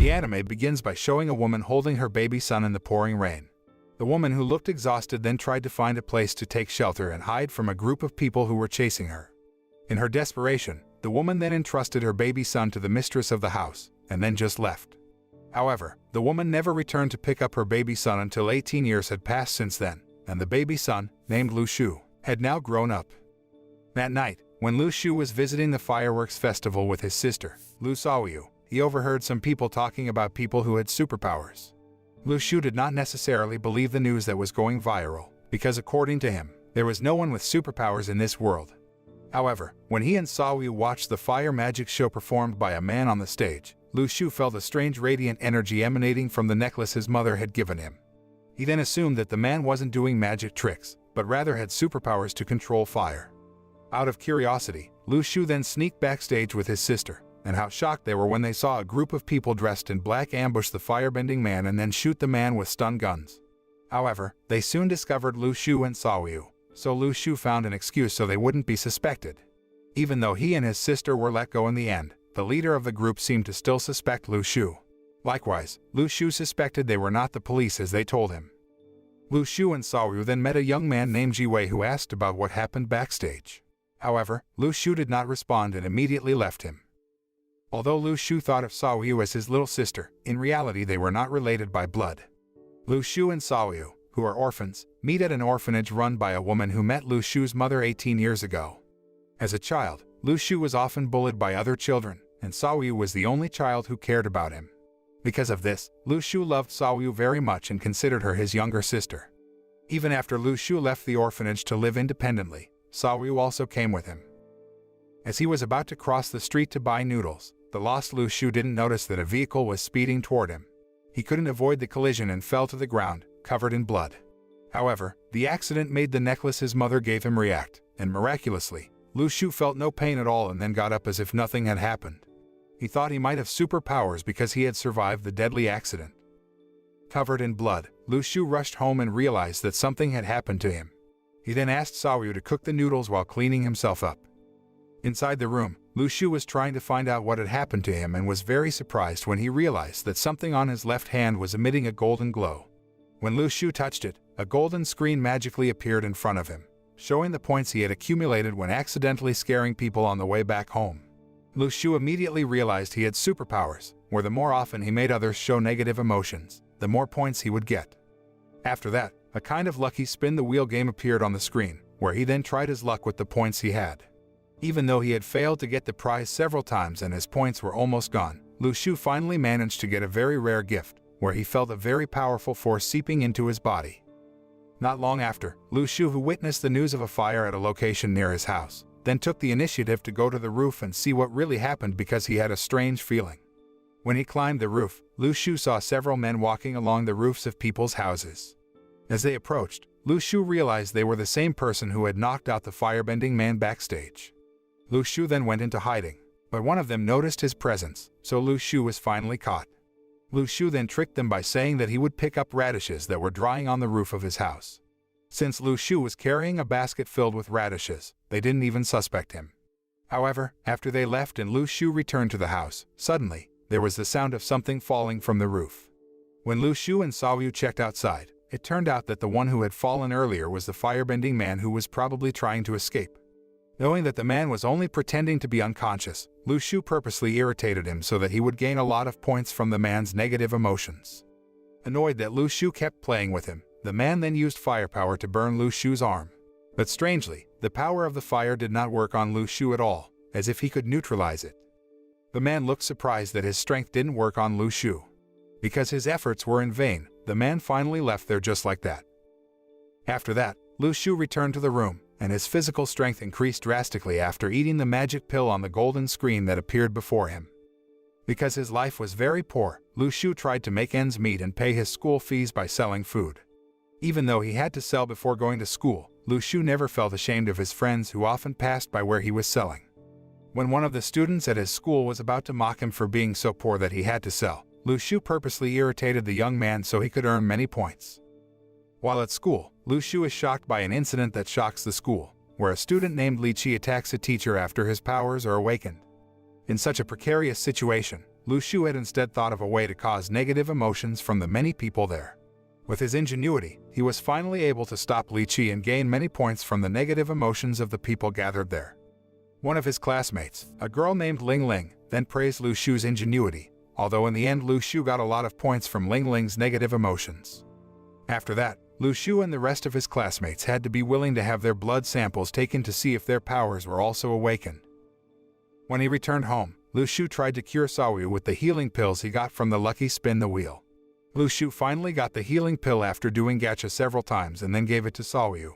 The anime begins by showing a woman holding her baby son in the pouring rain. The woman, who looked exhausted, then tried to find a place to take shelter and hide from a group of people who were chasing her. In her desperation, the woman then entrusted her baby son to the mistress of the house, and then just left. However, the woman never returned to pick up her baby son until 18 years had passed since then, and the baby son, named Lu Shu, had now grown up. That night, when Lu Shu was visiting the fireworks festival with his sister, Lu Saoyu, he overheard some people talking about people who had superpowers. Lu Shu did not necessarily believe the news that was going viral, because according to him, there was no one with superpowers in this world. However, when he and Saoyu watched the fire magic show performed by a man on the stage, Lu Shu felt a strange radiant energy emanating from the necklace his mother had given him. He then assumed that the man wasn't doing magic tricks, but rather had superpowers to control fire. Out of curiosity, Lu Shu then sneaked backstage with his sister, and how shocked they were when they saw a group of people dressed in black ambush the firebending man and then shoot the man with stun guns. However, they soon discovered Lu Shu and Saoyu, so Lu Shu found an excuse so they wouldn't be suspected. Even though he and his sister were let go in the end, the leader of the group seemed to still suspect Lu Shu. Likewise, Lu Shu suspected they were not the police as they told him. Lu Shu and Saoyu then met a young man named Jiwei who asked about what happened backstage. However, Lu Shu did not respond and immediately left him. Although Lu Shu thought of Saoyu as his little sister, in reality they were not related by blood. Lu Shu and Saoyu, who are orphans, meet at an orphanage run by a woman who met Lu Shu's mother 18 years ago. As a child, Lu Shu was often bullied by other children, and Saoyu was the only child who cared about him. Because of this, Lu Shu loved Saoyu very much and considered her his younger sister. Even after Lu Shu left the orphanage to live independently, Saoyu also came with him. As he was about to cross the street to buy noodles, the lost Lu Shu didn't notice that a vehicle was speeding toward him. He couldn't avoid the collision and fell to the ground, covered in blood. However, the accident made the necklace his mother gave him react, and miraculously, Lu Shu felt no pain at all and then got up as if nothing had happened. He thought he might have superpowers because he had survived the deadly accident. Covered in blood, Lu Shu rushed home and realized that something had happened to him. He then asked Saoyu to cook the noodles while cleaning himself up. Inside the room, Lu Shu was trying to find out what had happened to him and was very surprised when he realized that something on his left hand was emitting a golden glow. When Lu Shu touched it, a golden screen magically appeared in front of him, showing the points he had accumulated when accidentally scaring people on the way back home. Lu Shu immediately realized he had superpowers, where the more often he made others show negative emotions, the more points he would get. After that, a kind of lucky spin the wheel game appeared on the screen, where he then tried his luck with the points he had. Even though he had failed to get the prize several times and his points were almost gone, Lu Shu finally managed to get a very rare gift, where he felt a very powerful force seeping into his body. Not long after, Lu Shu, who witnessed the news of a fire at a location near his house, then took the initiative to go to the roof and see what really happened because he had a strange feeling. When he climbed the roof, Lu Shu saw several men walking along the roofs of people's houses. As they approached, Lu Shu realized they were the same person who had knocked out the firebending man backstage. Lu Shu then went into hiding, but one of them noticed his presence, so Lu Shu was finally caught. Lu Shu then tricked them by saying that he would pick up radishes that were drying on the roof of his house. Since Lu Shu was carrying a basket filled with radishes, they didn't even suspect him. However, after they left and Lu Shu returned to the house, suddenly, there was the sound of something falling from the roof. When Lu Shu and Saoyu checked outside, it turned out that the one who had fallen earlier was the firebending man who was probably trying to escape. Knowing that the man was only pretending to be unconscious, Lu Shu purposely irritated him so that he would gain a lot of points from the man's negative emotions. Annoyed that Lu Shu kept playing with him, the man then used firepower to burn Lu Shu's arm. But strangely, the power of the fire did not work on Lu Shu at all, as if he could neutralize it. The man looked surprised that his strength didn't work on Lu Shu. Because his efforts were in vain, the man finally left there just like that. After that, Lu Shu returned to the room, and his physical strength increased drastically after eating the magic pill on the golden screen that appeared before him. Because his life was very poor, Lu Shu tried to make ends meet and pay his school fees by selling food. Even though he had to sell before going to school, Lu Shu never felt ashamed of his friends who often passed by where he was selling. When one of the students at his school was about to mock him for being so poor that he had to sell, Lu Shu purposely irritated the young man so he could earn many points. While at school, Lu Shu is shocked by an incident that shocks the school, where a student named Li Qi attacks a teacher after his powers are awakened. In such a precarious situation, Lu Shu had instead thought of a way to cause negative emotions from the many people there. With his ingenuity, he was finally able to stop Li Qi and gain many points from the negative emotions of the people gathered there. One of his classmates, a girl named Ling Ling, then praised Lu Shu's ingenuity, although in the end Lu Shu got a lot of points from Ling Ling's negative emotions. After that, Lu Shu and the rest of his classmates had to be willing to have their blood samples taken to see if their powers were also awakened. When he returned home, Lu Shu tried to cure Saoyu with the healing pills he got from the lucky spin the wheel. Lu Shu finally got the healing pill after doing gacha several times and then gave it to Saoyu.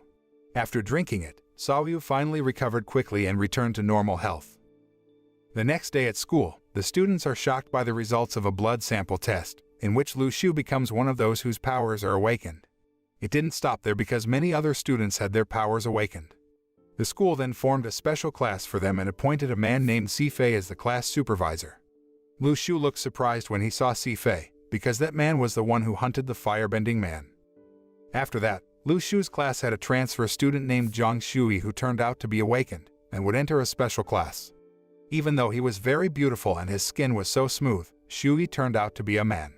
After drinking it, Saoyu finally recovered quickly and returned to normal health. The next day at school, the students are shocked by the results of a blood sample test, in which Lu Shu becomes one of those whose powers are awakened. It didn't stop there because many other students had their powers awakened. The school then formed a special class for them and appointed a man named Sifei as the class supervisor. Lu Shu looked surprised when he saw Sifei, because that man was the one who hunted the firebending man. After that, Lu Shu's class had a transfer student named Zhang Shui who turned out to be awakened and would enter a special class. Even though he was very beautiful and his skin was so smooth, Shui turned out to be a man.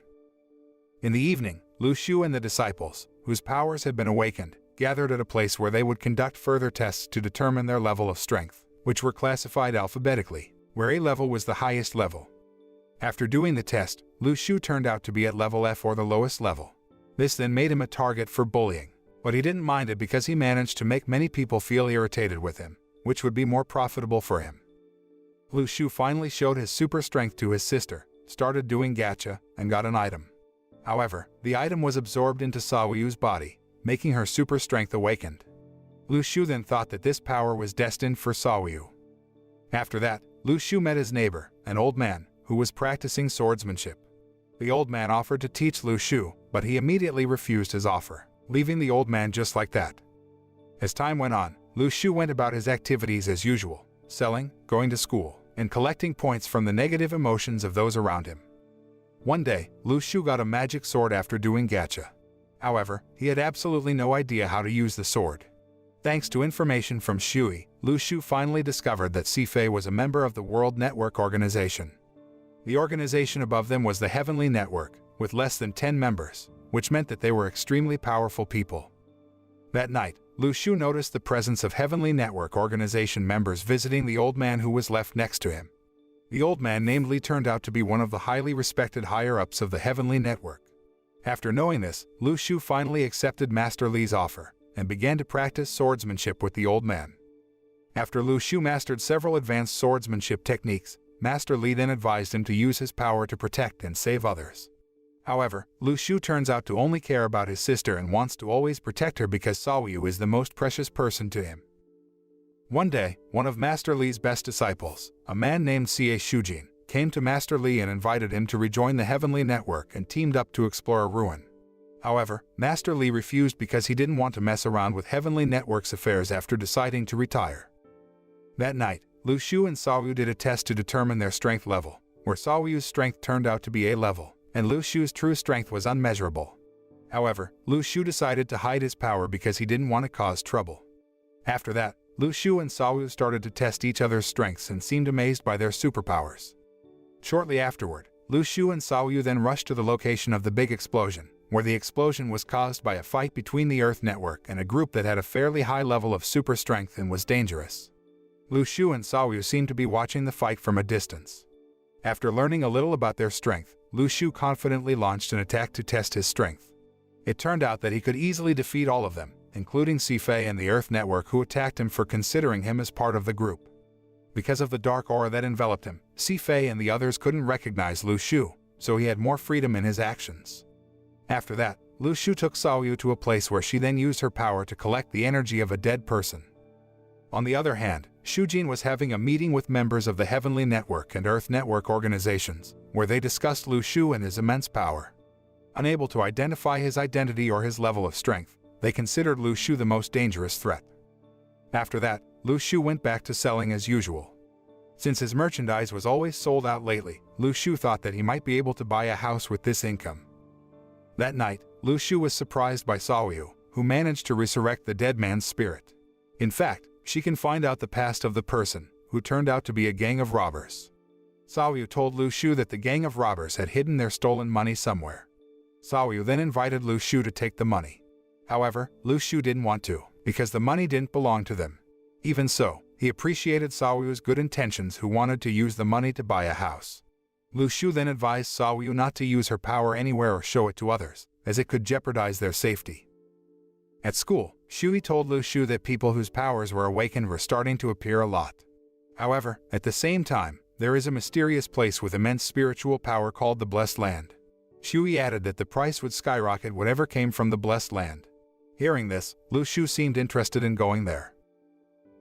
In the evening, Lu Shu and the disciples, whose powers had been awakened, gathered at a place where they would conduct further tests to determine their level of strength, which were classified alphabetically, where A level was the highest level. After doing the test, Lu Shu turned out to be at level F or the lowest level. This then made him a target for bullying, but he didn't mind it because he managed to make many people feel irritated with him, which would be more profitable for him. Lu Shu finally showed his super strength to his sister, started doing gacha, and got an item. However, the item was absorbed into Saoyu's body, making her super strength awakened. Lu Shu then thought that this power was destined for Saoyu. After that, Lu Shu met his neighbor, an old man, who was practicing swordsmanship. The old man offered to teach Lu Shu, but he immediately refused his offer, leaving the old man just like that. As time went on, Lu Shu went about his activities as usual, selling, going to school, and collecting points from the negative emotions of those around him. One day, Lu Shu got a magic sword after doing gacha. However, he had absolutely no idea how to use the sword. Thanks to information from Shui, Lu Shu finally discovered that Sifei was a member of the World Network Organization. The organization above them was the Heavenly Network, with less than 10 members, which meant that they were extremely powerful people. That night, Lu Shu noticed the presence of Heavenly Network Organization members visiting the old man who was left next to him. The old man named Li turned out to be one of the highly respected higher-ups of the Heavenly Network. After knowing this, Lu Shu finally accepted Master Li's offer and began to practice swordsmanship with the old man. After Lu Shu mastered several advanced swordsmanship techniques, Master Li then advised him to use his power to protect and save others. However, Lu Shu turns out to only care about his sister and wants to always protect her because Saoyu is the most precious person to him. One day, one of Master Li's best disciples, a man named Sie Shujin, came to Master Li and invited him to rejoin the Heavenly Network and teamed up to explore a ruin. However, Master Li refused because he didn't want to mess around with Heavenly Network's affairs after deciding to retire. That night, Lu Shu and Saoyu did a test to determine their strength level, where Saoyu's strength turned out to be A level, and Lu Shu's true strength was unmeasurable. However, Lu Shu decided to hide his power because he didn't want to cause trouble. After that, Lu Shu and Saoyu started to test each other's strengths and seemed amazed by their superpowers. Shortly afterward, Lu Shu and Saoyu then rushed to the location of the big explosion, where the explosion was caused by a fight between the Earth Network and a group that had a fairly high level of super strength and was dangerous. Lu Shu and Saoyu seemed to be watching the fight from a distance. After learning a little about their strength, Lu Shu confidently launched an attack to test his strength. It turned out that he could easily defeat all of them, including Sifei and the Earth Network who attacked him for considering him as part of the group. Because of the dark aura that enveloped him, Sifei and the others couldn't recognize Lu Shu, so he had more freedom in his actions. After that, Lu Shu took Saoyu to a place where she then used her power to collect the energy of a dead person. On the other hand, Shujin was having a meeting with members of the Heavenly Network and Earth Network organizations, where they discussed Lu Shu and his immense power. Unable to identify his identity or his level of strength, they considered Lu Shu the most dangerous threat. After that, Lu Shu went back to selling as usual. Since his merchandise was always sold out lately, Lu Shu thought that he might be able to buy a house with this income. That night, Lu Shu was surprised by Saoyu, who managed to resurrect the dead man's spirit. In fact, she can find out the past of the person, who turned out to be a gang of robbers. Xiaoyu told Lu Shu that the gang of robbers had hidden their stolen money somewhere. Xiaoyu then invited Lu Shu to take the money. However, Lu Shu didn't want to, because the money didn't belong to them. Even so, he appreciated Xiaoyu's good intentions, who wanted to use the money to buy a house. Lu Shu then advised Xiaoyu not to use her power anywhere or show it to others, as it could jeopardize their safety. At school, Shui told Lu Shu that people whose powers were awakened were starting to appear a lot. However, at the same time, there is a mysterious place with immense spiritual power called the Blessed Land. Shui added that the price would skyrocket whatever came from the Blessed Land. Hearing this, Lu Shu seemed interested in going there.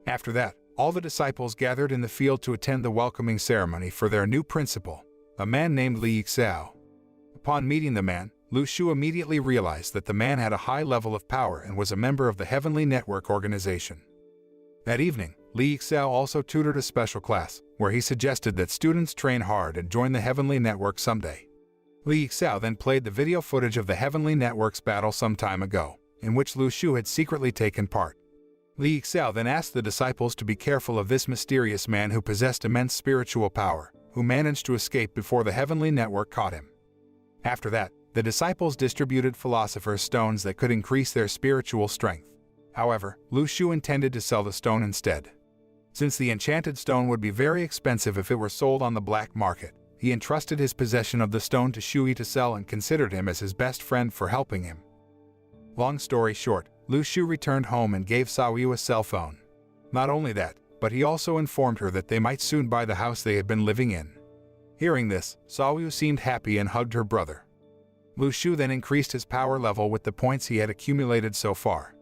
After that, all the disciples gathered in the field to attend the welcoming ceremony for their new principal, a man named Li Xiao. Upon meeting the man, Lu Shu immediately realized that the man had a high level of power and was a member of the Heavenly Network organization. That evening, Li Xiao also tutored a special class, where he suggested that students train hard and join the Heavenly Network someday. Li Xiao then played the video footage of the Heavenly Network's battle some time ago, in which Lu Shu had secretly taken part. Li Xiao then asked the disciples to be careful of this mysterious man who possessed immense spiritual power, who managed to escape before the Heavenly Network caught him. After that, the disciples distributed philosopher's stones that could increase their spiritual strength. However, Lu Shu intended to sell the stone instead. Since the enchanted stone would be very expensive if it were sold on the black market, he entrusted his possession of the stone to Shui to sell and considered him as his best friend for helping him. Long story short, Lu Shu returned home and gave Xiaoyu a cell phone. Not only that, but he also informed her that they might soon buy the house they had been living in. Hearing this, Xiaoyu seemed happy and hugged her brother. Lu Shu then increased his power level with the points he had accumulated so far.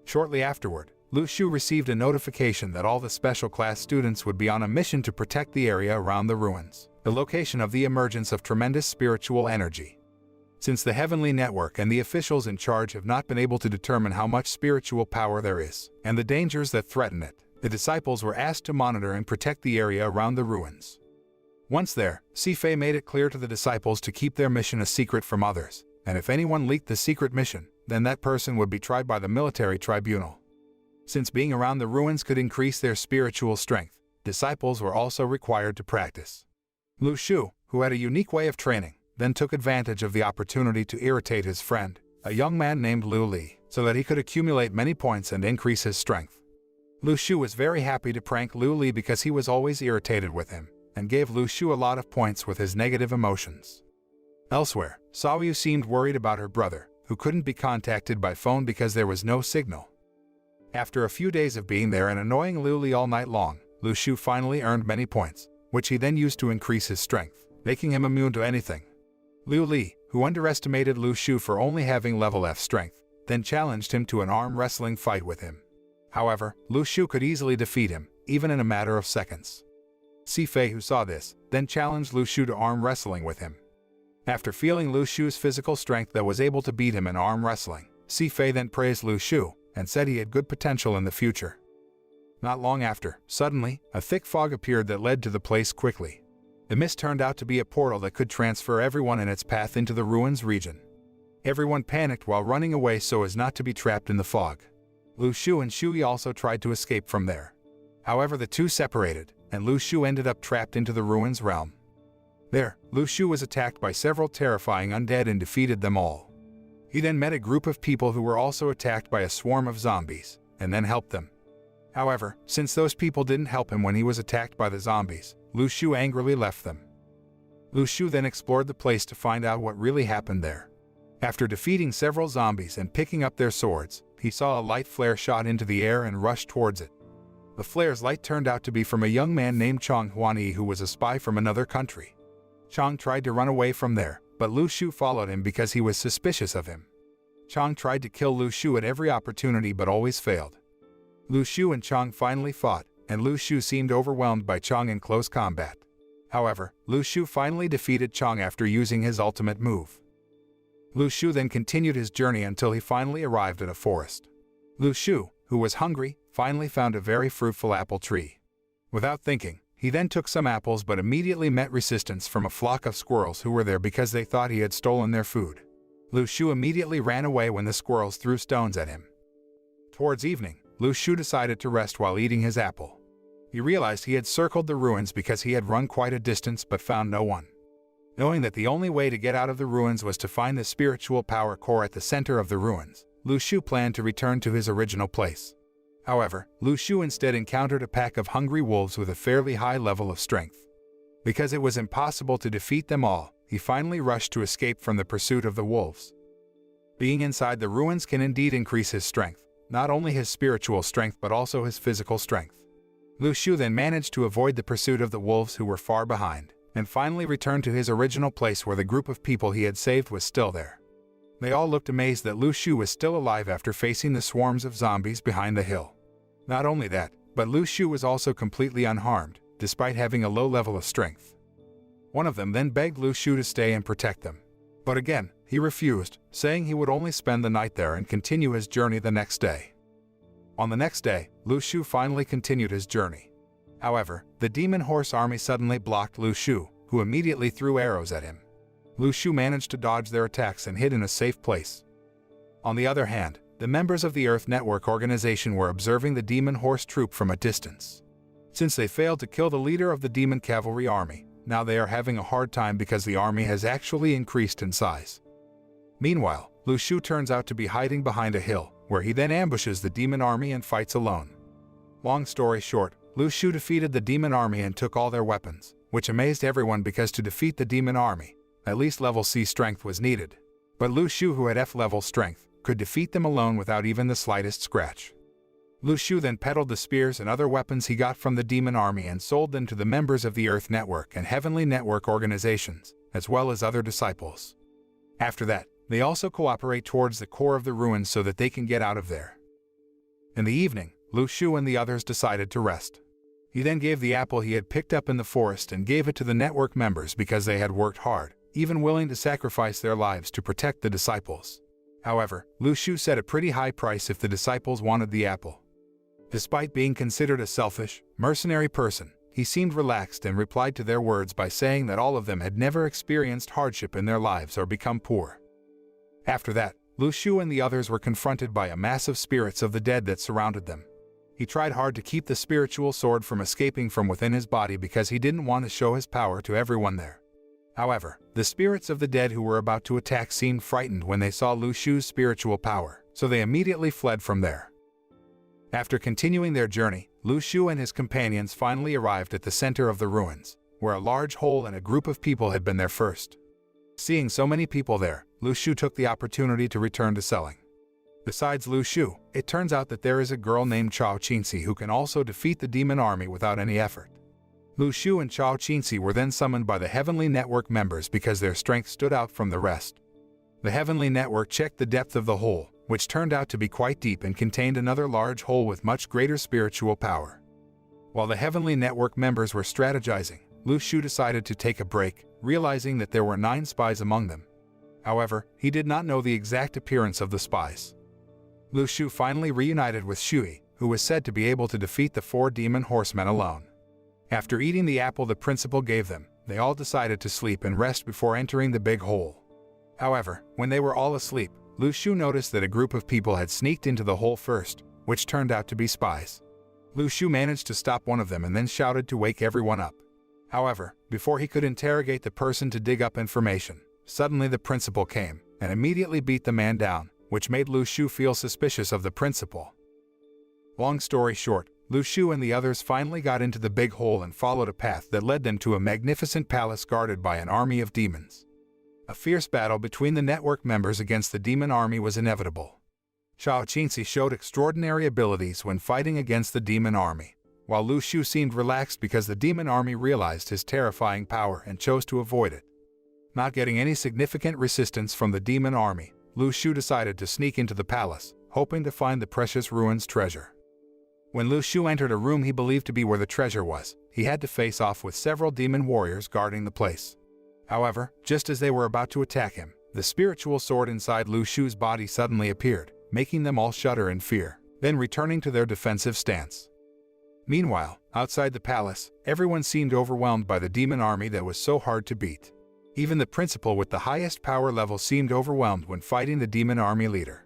Shortly afterward, Lu Shu received a notification that all the special class students would be on a mission to protect the area around the ruins, the location of the emergence of tremendous spiritual energy. Since the Heavenly Network and the officials in charge have not been able to determine how much spiritual power there is, and the dangers that threaten it, the disciples were asked to monitor and protect the area around the ruins. Once there, Sifei made it clear to the disciples to keep their mission a secret from others, and if anyone leaked the secret mission, then that person would be tried by the military tribunal. Since being around the ruins could increase their spiritual strength, disciples were also required to practice. Lu Shu, who had a unique way of training, then took advantage of the opportunity to irritate his friend, a young man named Lu Li, so that he could accumulate many points and increase his strength. Lu Shu was very happy to prank Lu Li because he was always irritated with him, and gave Lu Shu a lot of points with his negative emotions. Elsewhere, Xiaoyu seemed worried about her brother, who couldn't be contacted by phone because there was no signal. After a few days of being there and annoying Lu Li all night long, Lu Shu finally earned many points, which he then used to increase his strength, making him immune to anything. Lu Li, who underestimated Lu Shu for only having level F strength, then challenged him to an arm wrestling fight with him. However, Lu Shu could easily defeat him, even in a matter of seconds. Sifei, who saw this, then challenged Lu Shu to arm wrestling with him. After feeling Lu Shu's physical strength that was able to beat him in arm wrestling, Sifei then praised Lu Shu and said he had good potential in the future. Not long after, suddenly, a thick fog appeared that led to the place quickly. The mist turned out to be a portal that could transfer everyone in its path into the ruins region. Everyone panicked while running away so as not to be trapped in the fog. Lu Shu and Shui also tried to escape from there. However, the two separated, and Lu Shu ended up trapped into the ruins realm. There, Lu Shu was attacked by several terrifying undead and defeated them all. He then met a group of people who were also attacked by a swarm of zombies, and then helped them. However, since those people didn't help him when he was attacked by the zombies, Lu Shu angrily left them. Lu Shu then explored the place to find out what really happened there. After defeating several zombies and picking up their swords, he saw a light flare shot into the air and rushed towards it. The flare's light turned out to be from a young man named Chong Huanyi who was a spy from another country. Chong tried to run away from there, but Lu Shu followed him because he was suspicious of him. Chong tried to kill Lu Shu at every opportunity but always failed. Lu Shu and Chong finally fought, and Lu Shu seemed overwhelmed by Chong in close combat. However, Lu Shu finally defeated Chong after using his ultimate move. Lu Shu then continued his journey until he finally arrived at a forest. Lu Shu, who was hungry, finally found a very fruitful apple tree. Without thinking, he then took some apples but immediately met resistance from a flock of squirrels who were there because they thought he had stolen their food. Lu Shu immediately ran away when the squirrels threw stones at him. Towards evening, Lu Shu decided to rest while eating his apple. He realized he had circled the ruins because he had run quite a distance but found no one. Knowing that the only way to get out of the ruins was to find the spiritual power core at the center of the ruins, Lu Shu planned to return to his original place. However, Lu Shu instead encountered a pack of hungry wolves with a fairly high level of strength. Because it was impossible to defeat them all, he finally rushed to escape from the pursuit of the wolves. Being inside the ruins can indeed increase his strength, not only his spiritual strength but also his physical strength. Lu Shu then managed to avoid the pursuit of the wolves who were far behind, and finally returned to his original place where the group of people he had saved was still there. They all looked amazed that Lu Shu was still alive after facing the swarms of zombies behind the hill. Not only that, but Lu Shu was also completely unharmed, despite having a low level of strength. One of them then begged Lu Shu to stay and protect them. But again, he refused, saying he would only spend the night there and continue his journey the next day. On the next day, Lu Shu finally continued his journey. However, the demon horse army suddenly blocked Lu Shu, who immediately threw arrows at him. Lu Shu managed to dodge their attacks and hid in a safe place. On the other hand, the members of the Earth Network organization were observing the demon horse troop from a distance. Since they failed to kill the leader of the demon cavalry army, now they are having a hard time because the army has actually increased in size. Meanwhile, Lu Shu turns out to be hiding behind a hill, where he then ambushes the demon army and fights alone. Long story short, Lu Shu defeated the demon army and took all their weapons, which amazed everyone because to defeat the demon army, at least level C strength was needed. But Lu Shu, who had F level strength, could defeat them alone without even the slightest scratch. Lu Shu then peddled the spears and other weapons he got from the demon army and sold them to the members of the Earth Network and Heavenly Network organizations, as well as other disciples. After that, they also cooperate towards the core of the ruins so that they can get out of there. In the evening, Lu Shu and the others decided to rest. He then gave the apple he had picked up in the forest and gave it to the network members because they had worked hard, even willing to sacrifice their lives to protect the disciples. However, Lu Shu set a pretty high price if the disciples wanted the apple. Despite being considered a selfish, mercenary person, he seemed relaxed and replied to their words by saying that all of them had never experienced hardship in their lives or become poor. After that, Lu Shu and the others were confronted by a mass of spirits of the dead that surrounded them. He tried hard to keep the spiritual sword from escaping from within his body because he didn't want to show his power to everyone there. However, the spirits of the dead who were about to attack seemed frightened when they saw Lu Shu's spiritual power, so they immediately fled from there. After continuing their journey, Lu Shu and his companions finally arrived at the center of the ruins, where a large hole and a group of people had been there first. Seeing so many people there, Lu Shu took the opportunity to return to selling. Besides Lu Shu, it turns out that there is a girl named Chao Qinxi who can also defeat the demon army without any effort. Lu Shu and Chao Qinxi were then summoned by the Heavenly Network members because their strength stood out from the rest. The Heavenly Network checked the depth of the hole, which turned out to be quite deep and contained another large hole with much greater spiritual power. While the Heavenly Network members were strategizing, Lu Shu decided to take a break, realizing that there were 9 spies among them. However, he did not know the exact appearance of the spies. Lu Shu finally reunited with Shui, who was said to be able to defeat the 4 demon horsemen alone. After eating the apple the principal gave them, they all decided to sleep and rest before entering the big hole. However, when they were all asleep, Lu Shu noticed that a group of people had sneaked into the hole first, which turned out to be spies. Lu Shu managed to stop one of them and then shouted to wake everyone up. However, before he could interrogate the person to dig up information, suddenly the principal came and immediately beat the man down, which made Lu Shu feel suspicious of the principal. Long story short, Lu Shu and the others finally got into the big hole and followed a path that led them to a magnificent palace guarded by an army of demons. A fierce battle between the network members against the demon army was inevitable. Chao Qinxi showed extraordinary abilities when fighting against the demon army, while Lu Shu seemed relaxed because the demon army realized his terrifying power and chose to avoid it. Not getting any significant resistance from the demon army, Lu Shu decided to sneak into the palace, hoping to find the precious ruins treasure. When Lu Shu entered a room he believed to be where the treasure was, he had to face off with several demon warriors guarding the place. However, just as they were about to attack him, the spiritual sword inside Lu Shu's body suddenly appeared, making them all shudder in fear, then returning to their defensive stance. Meanwhile, outside the palace, everyone seemed overwhelmed by the demon army that was so hard to beat. Even the principal with the highest power level seemed overwhelmed when fighting the demon army leader.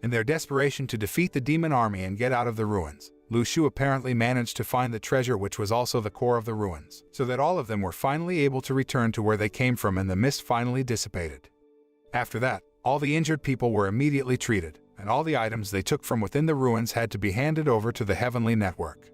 In their desperation to defeat the demon army and get out of the ruins, Lu Shu apparently managed to find the treasure, which was also the core of the ruins, so that all of them were finally able to return to where they came from and the mist finally dissipated. After that, all the injured people were immediately treated, and all the items they took from within the ruins had to be handed over to the heavenly network.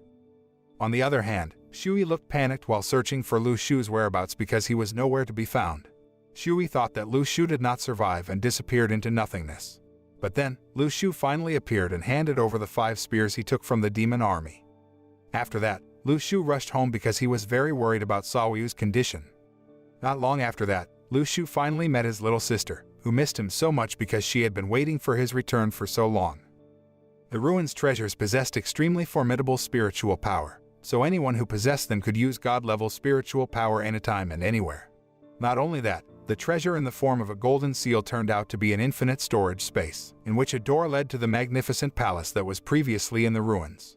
On the other hand, Shui looked panicked while searching for Lu Shu's whereabouts because he was nowhere to be found. Shui thought that Lu Shu did not survive and disappeared into nothingness. But then, Lu Shu finally appeared and handed over the 5 spears he took from the demon army. After that, Lu Shu rushed home because he was very worried about Saoyu's condition. Not long after that, Lu Shu finally met his little sister, who missed him so much because she had been waiting for his return for so long. The ruins' treasures possessed extremely formidable spiritual power, so anyone who possessed them could use God-level spiritual power anytime and anywhere. Not only that, the treasure in the form of a golden seal turned out to be an infinite storage space, in which a door led to the magnificent palace that was previously in the ruins.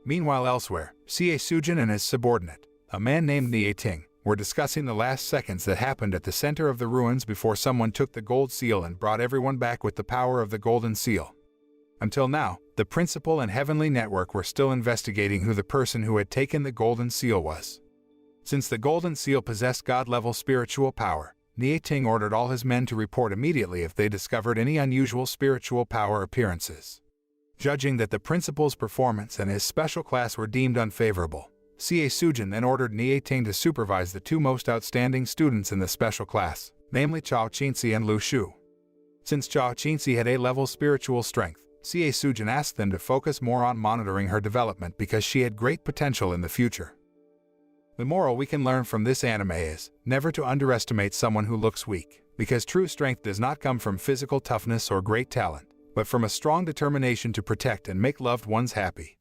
Meanwhile elsewhere, Xie Sujin and his subordinate, a man named Nie Ting, were discussing the last seconds that happened at the center of the ruins before someone took the gold seal and brought everyone back with the power of the golden seal. Until now, the principal and heavenly network were still investigating who the person who had taken the golden seal was. Since the golden seal possessed God-level spiritual power, Nie Ting ordered all his men to report immediately if they discovered any unusual spiritual power appearances. Judging that the principal's performance and his special class were deemed unfavorable, Xie Sujin then ordered Nie Ting to supervise the 2 most outstanding students in the special class, namely Chao Qinzi and Lu Shu. Since Chao Qinzi had A-level spiritual strength, Xie Sujin asked them to focus more on monitoring her development because she had great potential in the future. The moral we can learn from this anime is never to underestimate someone who looks weak, because true strength does not come from physical toughness or great talent, but from a strong determination to protect and make loved ones happy.